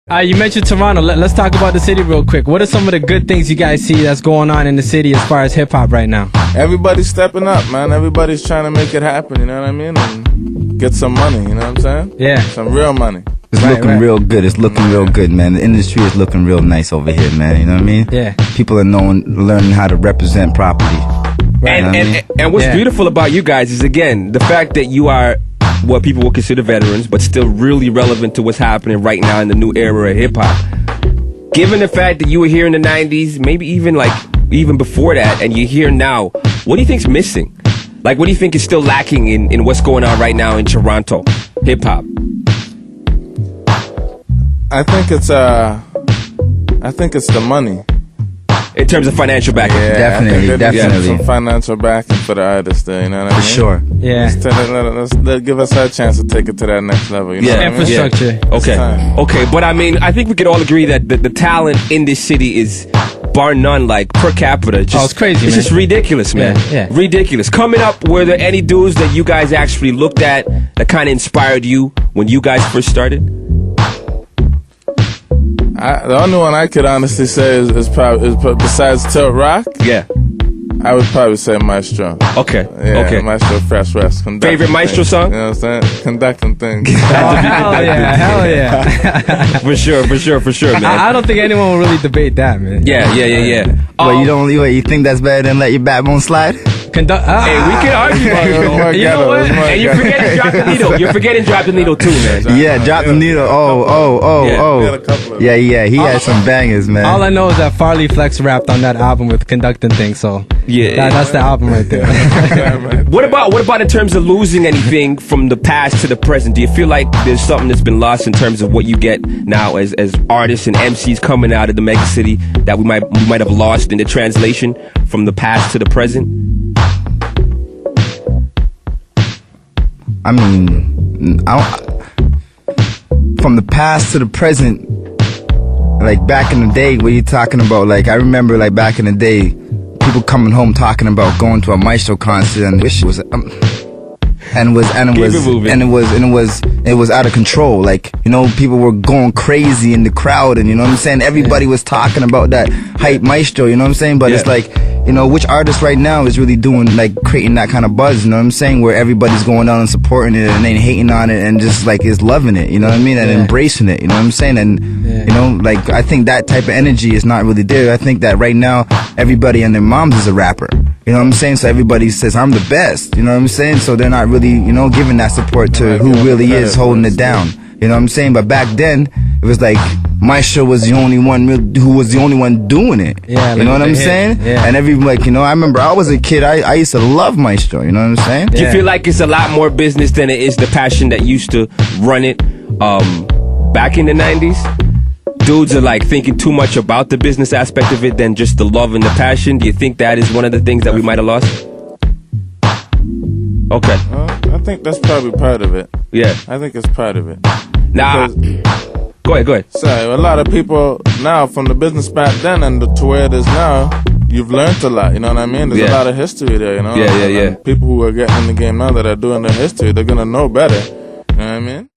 You mentioned Toronto. Let's talk about the city real quick. What are some of the good things you guys see that's going on in the city as far as hip-hop right now? Everybody's stepping up, man. Everybody's trying to make it happen, you know what I mean? And get some money, you know what I'm saying? Yeah. Some real money. It's looking real good. It's looking real good, man. The industry is looking real nice over here, man. You know what I mean? Yeah. People are learning how to represent properly. Right. And what's beautiful about you guys is, again, the fact that you are what people would consider veterans, but still really relevant to what's happening right now in the new era of hip-hop. Given the fact that you were here in the 90s, maybe even before that, and you're here now, what do you think's missing? Like, what do you think is still lacking in what's going on right now in Toronto hip-hop? I think it's the money. In terms of financial backing. Yeah, definitely. Some financial backing for the artists there, you know what I mean? For sure. Yeah. Let's give us our chance to take it to that next level, you know what I mean? Infrastructure. Yeah. Okay, but I mean, I think we could all agree that the talent in this city is bar none, like per capita. It's crazy, It's man. just ridiculous, man. Yeah. Ridiculous. Coming up, were there any dudes that you guys actually looked at that kind of inspired you when you guys first started? The only one I could honestly say is probably besides Tilt Rock. Yeah. I would probably say Maestro. Okay. Yeah, Okay. Maestro Fresh West. Favorite Maestro song? You know what I'm saying? Conducting things. Hell yeah. For sure, man. I don't think anyone will really debate that, man. Yeah. You think that's better than Let Your Backbone Slide? Hey, we can argue about it. You know what? And you're forgetting Drop the Needle. You're forgetting Drop the Needle too, man. Yeah, Drop the Needle. Yeah, he had some bangers, man. All I know is that Farley Flex rapped on that album with Conducting Things, so that's the album right there. What about in terms of losing anything from the past to the present? Do you feel like there's something that's been lost in terms of what you get now as artists and MCs coming out of the mega city that we might have lost in the translation from the past to the present? I mean, from the past to the present, like back in the day, what are you talking about? Like, I remember, like, back in the day, people coming home talking about going to a Maestro concert and wish it was, it was out of control. Like, you know, people were going crazy in the crowd, and you know what I'm saying? Everybody was talking about that hype Maestro, you know what I'm saying? But it's like, you know, which artist right now is really doing, like, creating that kind of buzz, you know what I'm saying? Where everybody's going down and supporting it and ain't hating on it and just, like, is loving it, you know what I mean? And embracing it, you know what I'm saying? And, you know, like, I think that type of energy is not really there. I think that right now, everybody and their moms is a rapper. You know what I'm saying? So everybody says, I'm the best, you know what I'm saying? So they're not really, you know, giving that support to who really is holding it down. You know what I'm saying? But back then, it was like Maestro was the only one who was the only one doing it. Yeah, you know what I'm saying? Yeah. And you know, I remember I was a kid, I used to love Maestro, you know what I'm saying? Do you feel like it's a lot more business than it is the passion that used to run it back in the 90s? Dudes are like thinking too much about the business aspect of it than just the love and the passion. Do you think that is one of the things that we might have lost? Okay. I think that's probably part of it. Yeah. I think it's part of it. Nah. Go ahead. So a lot of people now, from the business back then and to where it is now, you've learned a lot, you know what I mean? There's a lot of history there, you know? Yeah. And people who are getting in the game now that are doing their history, they're gonna know better, you know what I mean?